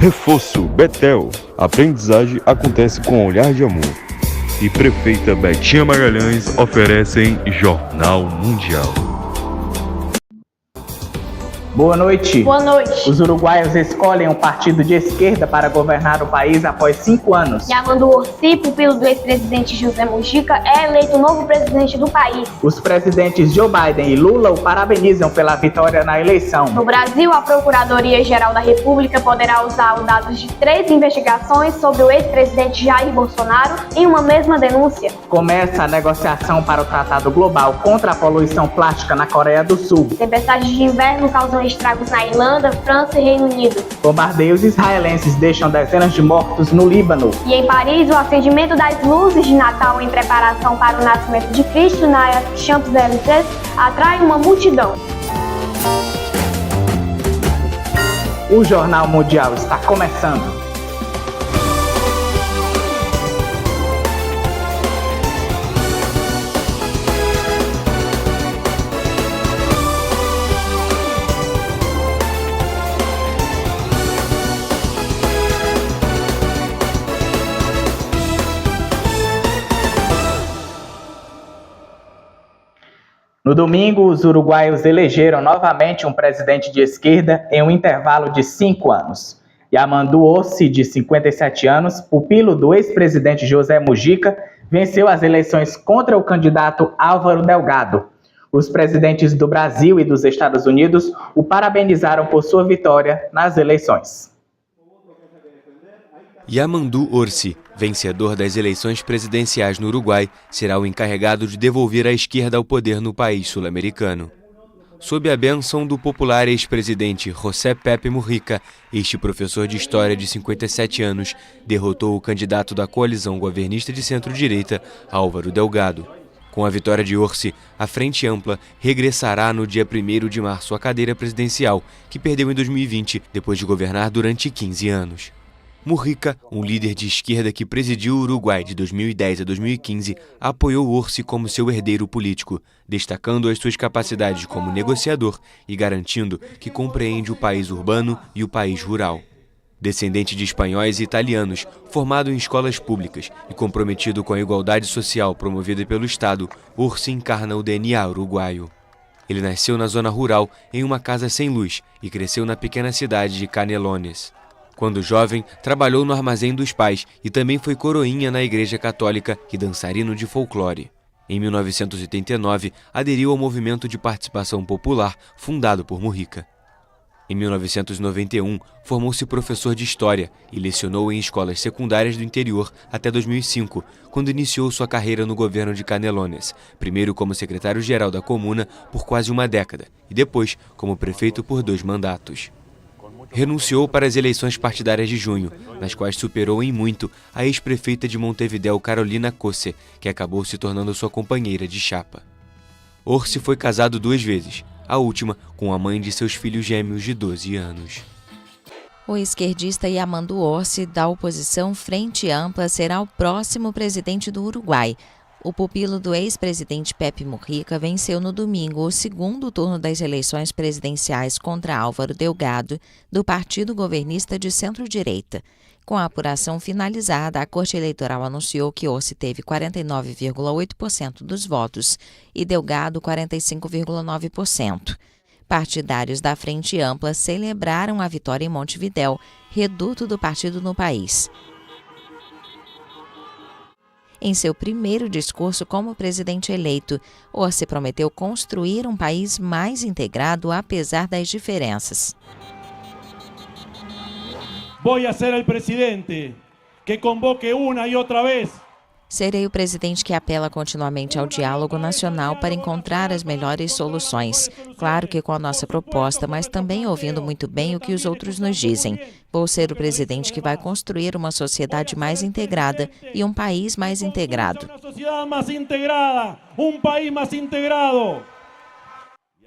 Reforço Betel. Aprendizagem acontece com olhar de amor. E Prefeita Betinha Magalhães oferecem Jornal Mundial. Boa noite. Boa noite. Os uruguaios escolhem um partido de esquerda para governar o país após 5 anos. Yamandu Orsi, pupilo do ex-presidente José Mujica, é eleito o novo presidente do país. Os presidentes Joe Biden e Lula o parabenizam pela vitória na eleição. No Brasil, a Procuradoria-Geral da República poderá usar os dados de 3 investigações sobre o ex-presidente Jair Bolsonaro em uma mesma denúncia. Começa a negociação para o Tratado Global contra a Poluição Plástica na Coreia do Sul. Tempestades de inverno causam estragos na Irlanda, França e Reino Unido. Bombardeios israelenses deixam dezenas de mortos no Líbano. E em Paris, o acendimento das luzes de Natal em preparação para o nascimento de Cristo na Champs-Élysées atrai uma multidão. O Jornal Mundial está começando. No domingo, os uruguaios elegeram novamente um presidente de esquerda em um intervalo de 5 anos. Yamandu Orsi, de 57 anos, pupilo do ex-presidente José Mujica, venceu as eleições contra o candidato Álvaro Delgado. Os presidentes do Brasil e dos Estados Unidos o parabenizaram por sua vitória nas eleições. Yamandu Orsi, vencedor das eleições presidenciais no Uruguai, será o encarregado de devolver a esquerda ao poder no país sul-americano. Sob a bênção do popular ex-presidente José Pepe Mujica, este professor de história de 57 anos derrotou o candidato da coalizão governista de centro-direita, Álvaro Delgado. Com a vitória de Orsi, a Frente Ampla regressará no dia 1º de março à cadeira presidencial, que perdeu em 2020, depois de governar durante 15 anos. Mujica, um líder de esquerda que presidiu o Uruguai de 2010 a 2015, apoiou Orsi como seu herdeiro político, destacando as suas capacidades como negociador e garantindo que compreende o país urbano e o país rural. Descendente de espanhóis e italianos, formado em escolas públicas e comprometido com a igualdade social promovida pelo Estado, Orsi encarna o DNA uruguaio. Ele nasceu na zona rural, em uma casa sem luz, e cresceu na pequena cidade de Canelones. Quando jovem, trabalhou no armazém dos pais e também foi coroinha na Igreja Católica e dançarino de folclore. Em 1989, aderiu ao movimento de participação popular fundado por Mujica. Em 1991, formou-se professor de História e lecionou em escolas secundárias do interior até 2005, quando iniciou sua carreira no governo de Canelones, primeiro como secretário-geral da comuna por quase uma década e depois como prefeito por 2 mandatos. Renunciou para as eleições partidárias de junho, nas quais superou em muito a ex-prefeita de Montevidéu, Carolina Cosse, que acabou se tornando sua companheira de chapa. Orsi foi casado 2 vezes, a última com a mãe de seus filhos gêmeos de 12 anos. O esquerdista Yamandu Orsi, da oposição Frente Ampla, será o próximo presidente do Uruguai. O pupilo do ex-presidente Pepe Mujica venceu no domingo o 2º turno das eleições presidenciais contra Álvaro Delgado, do partido governista de centro-direita. Com a apuração finalizada, a Corte Eleitoral anunciou que Orsi teve 49,8% dos votos e Delgado 45,9%. Partidários da Frente Ampla celebraram a vitória em Montevidéu, reduto do partido no país. Em seu primeiro discurso como presidente eleito, Orsi prometeu construir um país mais integrado apesar das diferenças. Vou ser o presidente que convoque uma e outra vez. Serei o presidente que apela continuamente ao diálogo nacional para encontrar as melhores soluções. Claro que com a nossa proposta, mas também ouvindo muito bem o que os outros nos dizem. Vou ser o presidente que vai construir uma sociedade mais integrada e um país mais integrado.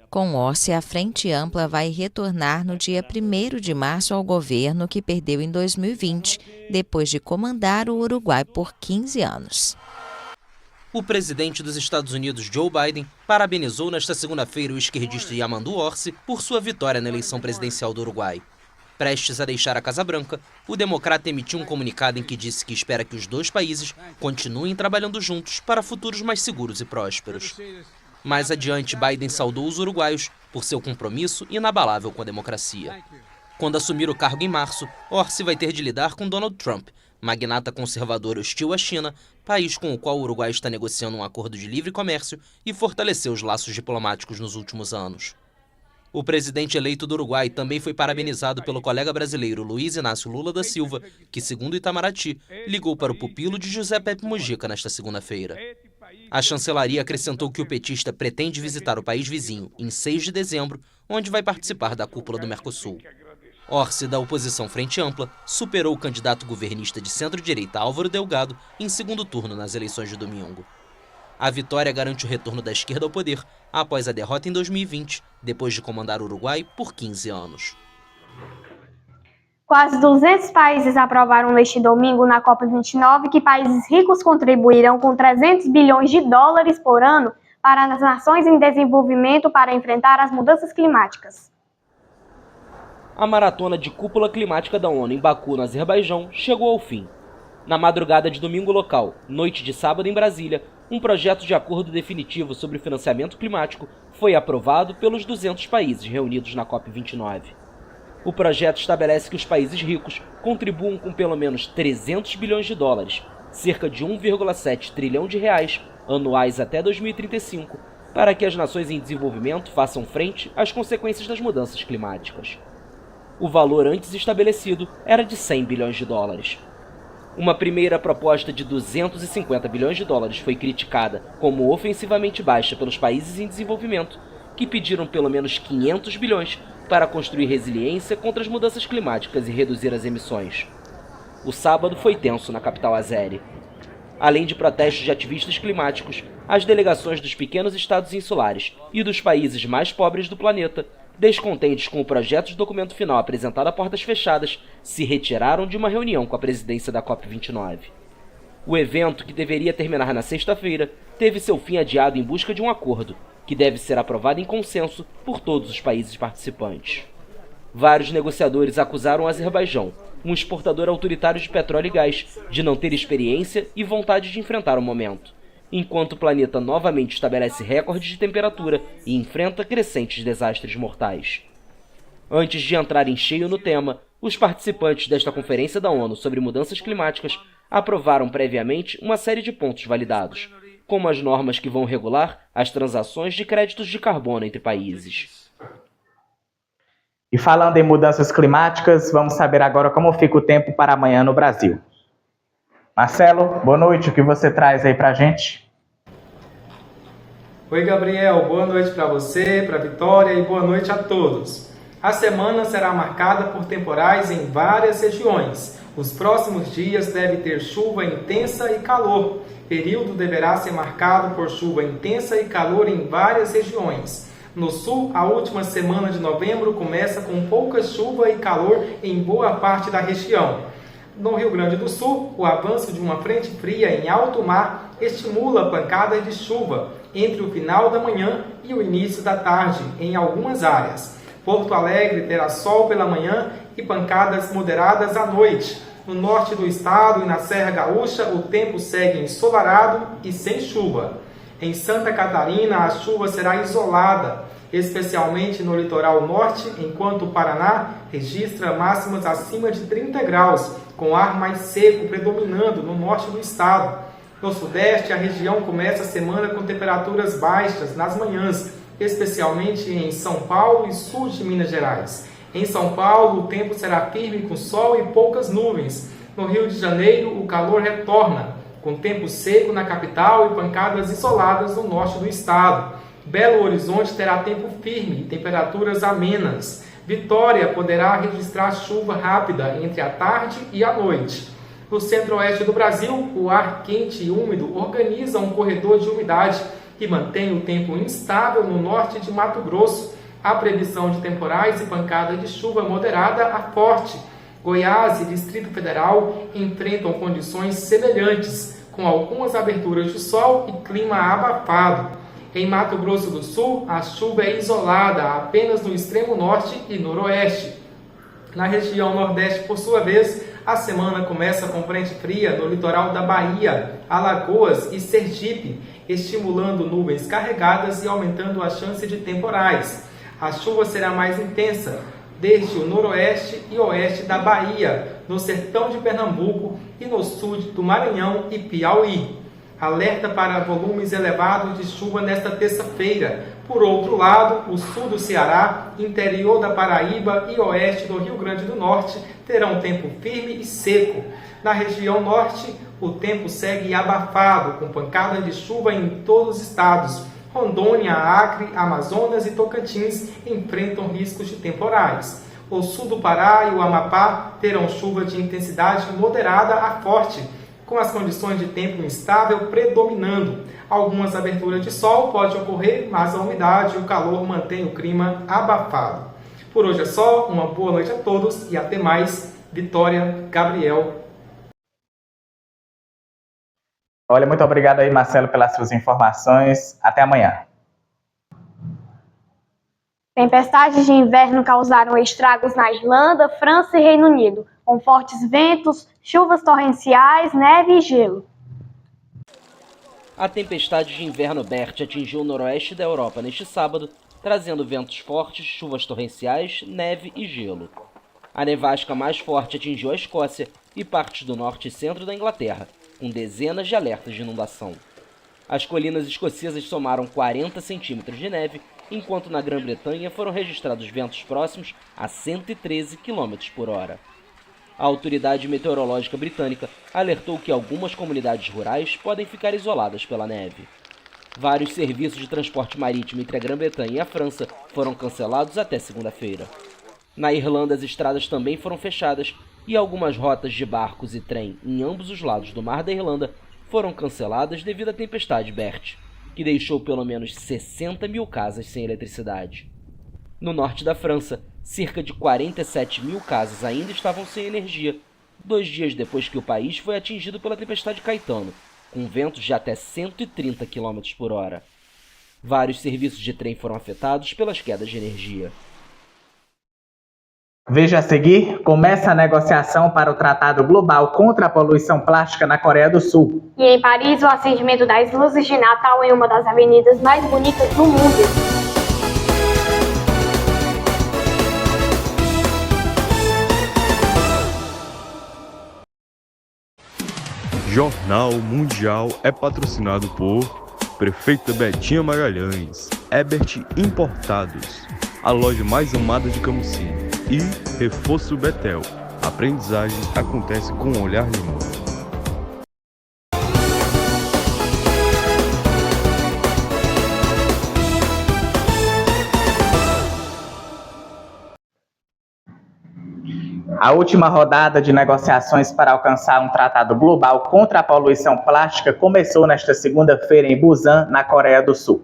Com Orsi, a Frente Ampla vai retornar no dia 1º de março ao governo que perdeu em 2020, depois de comandar o Uruguai por 15 anos. O presidente dos Estados Unidos, Joe Biden, parabenizou nesta segunda-feira o esquerdista Yamandu Orsi por sua vitória na eleição presidencial do Uruguai. Prestes a deixar a Casa Branca, o democrata emitiu um comunicado em que disse que espera que os dois países continuem trabalhando juntos para futuros mais seguros e prósperos. Mais adiante, Biden saudou os uruguaios por seu compromisso inabalável com a democracia. Quando assumir o cargo em março, Orsi vai ter de lidar com Donald Trump, magnata conservador hostil à China, país com o qual o Uruguai está negociando um acordo de livre comércio e fortaleceu os laços diplomáticos nos últimos anos. O presidente eleito do Uruguai também foi parabenizado pelo colega brasileiro Luiz Inácio Lula da Silva, que, segundo Itamaraty, ligou para o pupilo de José Pepe Mujica nesta segunda-feira. A chancelaria acrescentou que o petista pretende visitar o país vizinho em 6 de dezembro, onde vai participar da cúpula do Mercosul. Orsi, da oposição Frente Ampla, superou o candidato governista de centro-direita Álvaro Delgado em segundo turno nas eleições de domingo. A vitória garante o retorno da esquerda ao poder após a derrota em 2020, depois de comandar o Uruguai por 15 anos. Quase 200 países aprovaram neste domingo na COP29 que países ricos contribuirão com 300 bilhões de dólares por ano para as nações em desenvolvimento para enfrentar as mudanças climáticas. A maratona de cúpula climática da ONU em Baku, no Azerbaijão, chegou ao fim. Na madrugada de domingo local, noite de sábado em Brasília, um projeto de acordo definitivo sobre financiamento climático foi aprovado pelos 200 países reunidos na COP29. O projeto estabelece que os países ricos contribuam com pelo menos 300 bilhões de dólares, cerca de 1,7 trilhão de reais, anuais até 2035, para que as nações em desenvolvimento façam frente às consequências das mudanças climáticas. O valor antes estabelecido era de 100 bilhões de dólares. Uma primeira proposta de 250 bilhões de dólares foi criticada como ofensivamente baixa pelos países em desenvolvimento, que pediram pelo menos 500 bilhões para construir resiliência contra as mudanças climáticas e reduzir as emissões. O sábado foi tenso na capital azere. Além de protestos de ativistas climáticos, as delegações dos pequenos estados insulares e dos países mais pobres do planeta, descontentes com o projeto de documento final apresentado a portas fechadas, se retiraram de uma reunião com a presidência da COP29. O evento, que deveria terminar na sexta-feira, teve seu fim adiado em busca de um acordo, que deve ser aprovado em consenso por todos os países participantes. Vários negociadores acusaram o Azerbaijão, um exportador autoritário de petróleo e gás, de não ter experiência e vontade de enfrentar o momento, enquanto o planeta novamente estabelece recordes de temperatura e enfrenta crescentes desastres mortais. Antes de entrar em cheio no tema, os participantes desta Conferência da ONU sobre Mudanças Climáticas aprovaram previamente uma série de pontos validados, como as normas que vão regular as transações de créditos de carbono entre países. E falando em mudanças climáticas, vamos saber agora como fica o tempo para amanhã no Brasil. Marcelo, boa noite, o que você traz aí pra gente? Oi, Gabriel, boa noite para você, para a Vitória e boa noite a todos. A semana será marcada por temporais em várias regiões. Os próximos dias devem ter chuva intensa e calor. O período deverá ser marcado por chuva intensa e calor em várias regiões. No sul, a última semana de novembro começa com pouca chuva e calor em boa parte da região. No Rio Grande do Sul, o avanço de uma frente fria em alto mar estimula pancadas de chuva entre o final da manhã e o início da tarde em algumas áreas. Porto Alegre terá sol pela manhã e pancadas moderadas à noite. No norte do estado e na Serra Gaúcha, o tempo segue ensolarado e sem chuva. Em Santa Catarina, a chuva será isolada, especialmente no litoral norte, enquanto o Paraná registra máximas acima de 30 graus, com ar mais seco predominando no norte do estado. No sudeste, a região começa a semana com temperaturas baixas nas manhãs, especialmente em São Paulo e sul de Minas Gerais. Em São Paulo, o tempo será firme com sol e poucas nuvens. No Rio de Janeiro, o calor retorna, com tempo seco na capital e pancadas isoladas no norte do estado. Belo Horizonte terá tempo firme e temperaturas amenas. Vitória poderá registrar chuva rápida entre a tarde e a noite. No centro-oeste do Brasil, o ar quente e úmido organiza um corredor de umidade que mantém o tempo instável no norte de Mato Grosso. Há previsão de temporais e pancadas de chuva moderada a forte. Goiás e Distrito Federal enfrentam condições semelhantes, com algumas aberturas de sol e clima abafado. Em Mato Grosso do Sul, a chuva é isolada apenas no extremo norte e noroeste. Na região Nordeste, por sua vez, a semana começa com frente fria no litoral da Bahia, Alagoas e Sergipe, estimulando nuvens carregadas e aumentando a chance de temporais. A chuva será mais intensa desde o noroeste e oeste da Bahia, no sertão de Pernambuco e no sul do Maranhão e Piauí. Alerta para volumes elevados de chuva nesta terça-feira. Por outro lado, o sul do Ceará, interior da Paraíba e oeste do Rio Grande do Norte terão tempo firme e seco. Na região norte, o tempo segue abafado, com pancadas de chuva em todos os estados. Rondônia, Acre, Amazonas e Tocantins enfrentam riscos de temporais. O sul do Pará e o Amapá terão chuva de intensidade moderada a forte, com as condições de tempo instável predominando. Algumas aberturas de sol podem ocorrer, mas a umidade e o calor mantêm o clima abafado. Por hoje é só, uma boa noite a todos e até mais. Vitória, Gabriel. Olha, muito obrigado aí, Marcelo, pelas suas informações. Até amanhã. Tempestades de inverno causaram estragos na Irlanda, França e Reino Unido, com fortes ventos, chuvas torrenciais, neve e gelo. A tempestade de inverno Bert atingiu o noroeste da Europa neste sábado, trazendo ventos fortes, chuvas torrenciais, neve e gelo. A nevasca mais forte atingiu a Escócia e partes do norte e centro da Inglaterra, com dezenas de alertas de inundação. As colinas escocesas somaram 40 centímetros de neve, enquanto na Grã-Bretanha foram registrados ventos próximos a 113 km por hora. A autoridade meteorológica britânica alertou que algumas comunidades rurais podem ficar isoladas pela neve. Vários serviços de transporte marítimo entre a Grã-Bretanha e a França foram cancelados até segunda-feira. Na Irlanda, as estradas também foram fechadas e algumas rotas de barcos e trem em ambos os lados do Mar da Irlanda foram canceladas devido à tempestade Bert, que deixou pelo menos 60 mil casas sem eletricidade. No norte da França, cerca de 47 mil casas ainda estavam sem energia, 2 dias depois que o país foi atingido pela tempestade Caetano, com ventos de até 130 km por hora. Vários serviços de trem foram afetados pelas quedas de energia. Veja a seguir, começa a negociação para o Tratado Global contra a Poluição Plástica na Coreia do Sul. E em Paris, o acendimento das luzes de Natal em uma das avenidas mais bonitas do mundo. Jornal Mundial é patrocinado por Prefeita Betinha Magalhães, Ebert Importados, a loja mais amada de Camusim, e Reforço Betel. A aprendizagem acontece com um olhar de amor. A última rodada de negociações para alcançar um tratado global contra a poluição plástica começou nesta segunda-feira em Busan, na Coreia do Sul.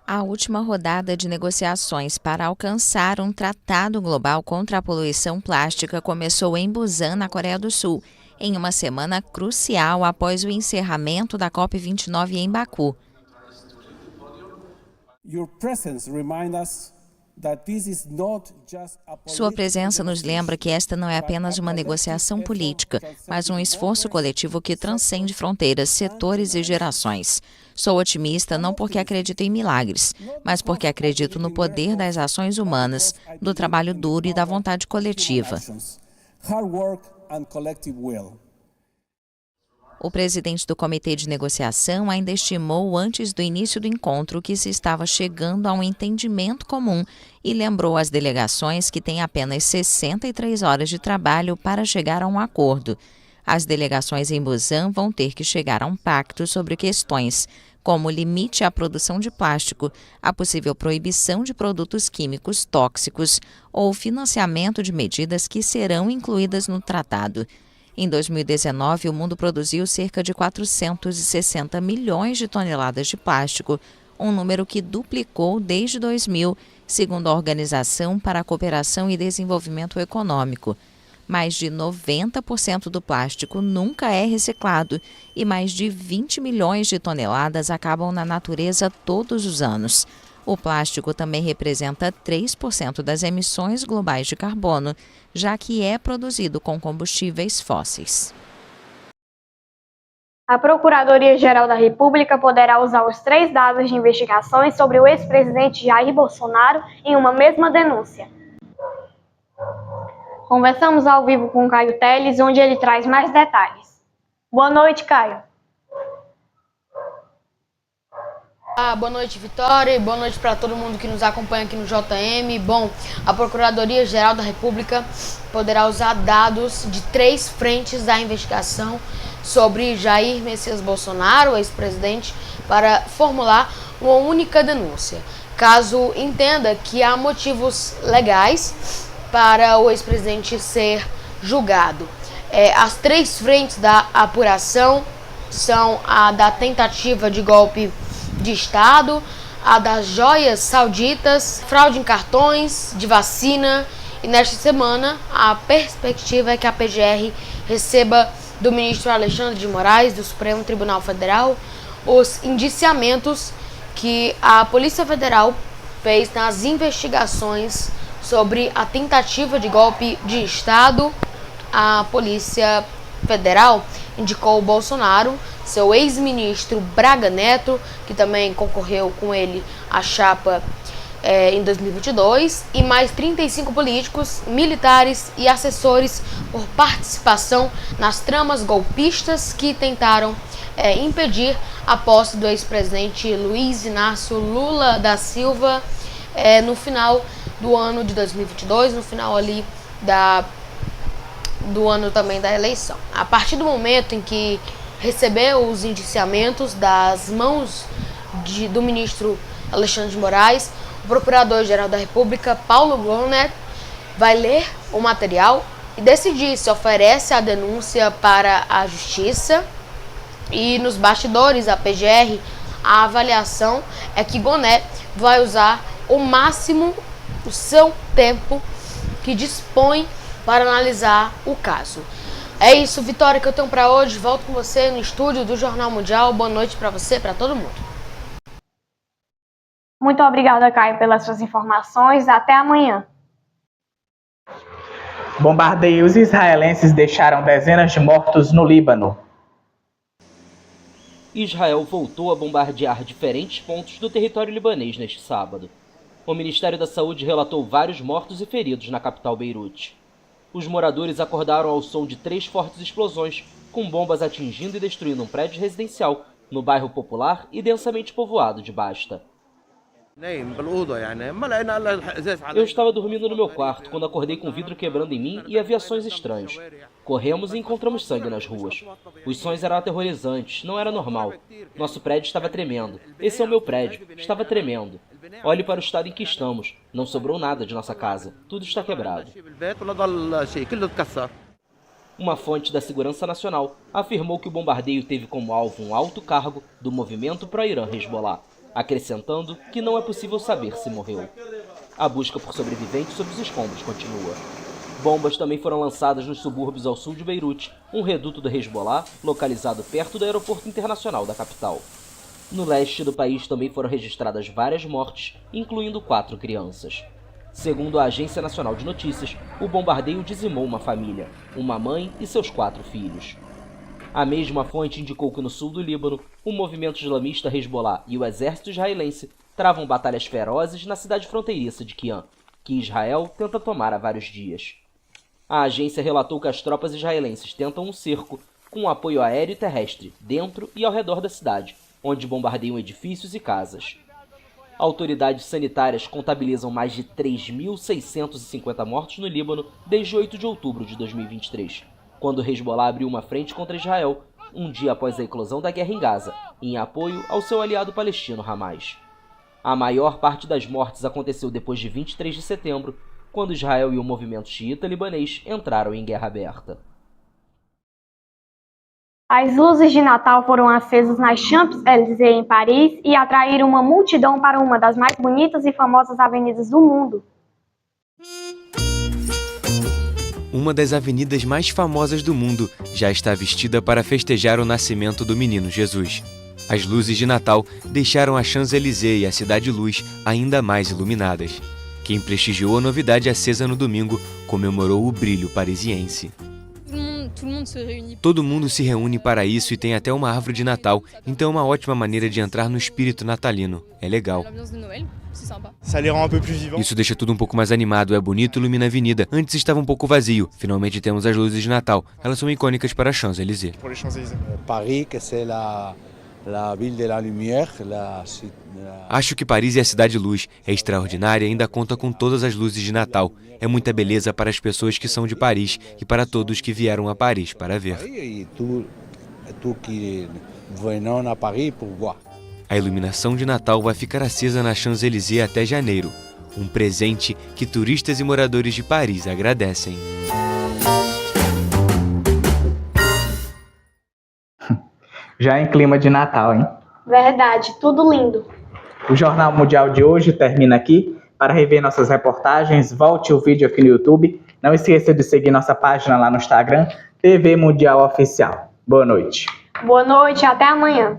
A última rodada de negociações para alcançar um tratado global contra a poluição plástica começou em Busan, na Coreia do Sul, em uma semana crucial após o encerramento da COP29 em Baku. Sua presença nos lembra que esta não é apenas uma negociação política, mas um esforço coletivo que transcende fronteiras, setores e gerações. Sou otimista não porque acredito em milagres, mas porque acredito no poder das ações humanas, do trabalho duro e da vontade coletiva. O presidente do Comitê de Negociação ainda estimou antes do início do encontro que se estava chegando a um entendimento comum e lembrou às delegações que têm apenas 63 horas de trabalho para chegar a um acordo. As delegações em Busan vão ter que chegar a um pacto sobre questões como o limite à produção de plástico, a possível proibição de produtos químicos tóxicos ou o financiamento de medidas que serão incluídas no tratado. Em 2019, o mundo produziu cerca de 460 milhões de toneladas de plástico, um número que duplicou desde 2000, segundo a Organização para a Cooperação e Desenvolvimento Econômico. Mais de 90% do plástico nunca é reciclado e mais de 20 milhões de toneladas acabam na natureza todos os anos. O plástico também representa 3% das emissões globais de carbono, já que é produzido com combustíveis fósseis. A Procuradoria-Geral da República poderá usar os 3 dados de investigações sobre o ex-presidente Jair Bolsonaro em uma mesma denúncia. Conversamos ao vivo com Caio Teles, onde ele traz mais detalhes. Boa noite, Caio. Boa noite, Vitória, e boa noite para todo mundo que nos acompanha aqui no JM. Bom, a Procuradoria-Geral da República poderá usar dados de 3 frentes da investigação sobre Jair Messias Bolsonaro, ex-presidente, para formular uma única denúncia, caso entenda que há motivos legais para o ex-presidente ser julgado. As 3 frentes da apuração são a da tentativa de golpe de Estado, a das joias sauditas, fraude em cartões de vacina, e nesta semana a perspectiva é que a PGR receba do ministro Alexandre de Moraes, do Supremo Tribunal Federal, os indiciamentos que a Polícia Federal fez nas investigações sobre a tentativa de golpe de Estado. A Polícia Federal indicou o Bolsonaro, seu ex-ministro Braga Neto, que também concorreu com ele à chapa em 2022, e mais 35 políticos, militares e assessores por participação nas tramas golpistas que tentaram impedir a posse do ex-presidente Luiz Inácio Lula da Silva no final do ano de 2022, no final ali do ano também da eleição. A partir do momento em que recebeu os indiciamentos das mãos do ministro Alexandre de Moraes, o Procurador-Geral da República, Paulo Gonet, vai ler o material e decidir se oferece a denúncia para a Justiça. E nos bastidores da PGR, a avaliação é que Gonet vai usar o máximo o seu tempo que dispõe para analisar o caso. É isso, Vitória, que eu tenho para hoje. Volto com você no estúdio do Jornal Mundial. Boa noite para você, para todo mundo. Muito obrigada, Caio, pelas suas informações. Até amanhã. Bombardeios israelenses deixaram dezenas de mortos no Líbano. Israel voltou a bombardear diferentes pontos do território libanês neste sábado. O Ministério da Saúde relatou vários mortos e feridos na capital Beirute. Os moradores acordaram ao som de 3 fortes explosões, com bombas atingindo e destruindo um prédio residencial no bairro popular e densamente povoado de Basta. Eu estava dormindo no meu quarto quando acordei com o vidro quebrando em mim e havia sons estranhos. Corremos e encontramos sangue nas ruas. Os sons eram aterrorizantes, não era normal. Nosso prédio estava tremendo. Esse é o meu prédio, estava tremendo. Olhe para o estado em que estamos. Não sobrou nada de nossa casa. Tudo está quebrado. Uma fonte da Segurança Nacional afirmou que o bombardeio teve como alvo um alto cargo do movimento pró-Irã Hezbollah, acrescentando que não é possível saber se morreu. A busca por sobreviventes sob os escombros continua. Bombas também foram lançadas nos subúrbios ao sul de Beirute, um reduto do Hezbollah, localizado perto do aeroporto internacional da capital. No leste do país também foram registradas várias mortes, incluindo 4 crianças. Segundo a Agência Nacional de Notícias, o bombardeio dizimou uma família, uma mãe e seus 4 filhos. A mesma fonte indicou que no sul do Líbano, o movimento islamista Hezbollah e o exército israelense travam batalhas ferozes na cidade fronteiriça de Qian, que Israel tenta tomar há vários dias. A agência relatou que as tropas israelenses tentam um cerco com apoio aéreo e terrestre dentro e ao redor da cidade, onde bombardeiam edifícios e casas. Autoridades sanitárias contabilizam mais de 3.650 mortos no Líbano desde 8 de outubro de 2023, quando o Hezbollah abriu uma frente contra Israel, um dia após a eclosão da guerra em Gaza, em apoio ao seu aliado palestino Hamas. A maior parte das mortes aconteceu depois de 23 de setembro, quando Israel e o movimento xiita libanês entraram em guerra aberta. As luzes de Natal foram acesas nas Champs-Élysées em Paris e atraíram uma multidão para uma das mais bonitas e famosas avenidas do mundo. Uma das avenidas mais famosas do mundo já está vestida para festejar o nascimento do menino Jesus. As luzes de Natal deixaram a Champs-Élysées e a Cidade Luz ainda mais iluminadas. Quem prestigiou a novidade acesa no domingo comemorou o brilho parisiense. Todo mundo se reúne para isso e tem até uma árvore de Natal, então é uma ótima maneira de entrar no espírito natalino. É legal. Isso deixa tudo um pouco mais animado, é bonito e ilumina a avenida. Antes estava um pouco vazio. Finalmente temos as luzes de Natal. Elas são icônicas para Champs-Élysées. Acho que Paris é a cidade luz, é extraordinária e ainda conta com todas as luzes de Natal. É muita beleza para as pessoas que são de Paris e para todos que vieram a Paris para ver. A iluminação de Natal vai ficar acesa na Champs-Élysées até janeiro. Um presente que turistas e moradores de Paris agradecem. Já em clima de Natal, hein? Verdade, tudo lindo. O Jornal Mundial de hoje termina aqui. Para rever nossas reportagens, volte o vídeo aqui no YouTube. Não esqueça de seguir nossa página lá no Instagram, TV Mundial Oficial. Boa noite. Boa noite, até amanhã.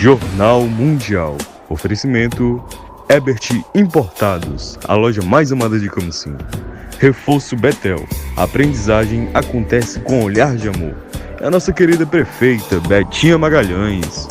Jornal Mundial. Oferecimento Ebert Importados, a loja mais amada de Camusim. Reforço Betel. A aprendizagem acontece com olhar de amor. É a nossa querida prefeita Betinha Magalhães.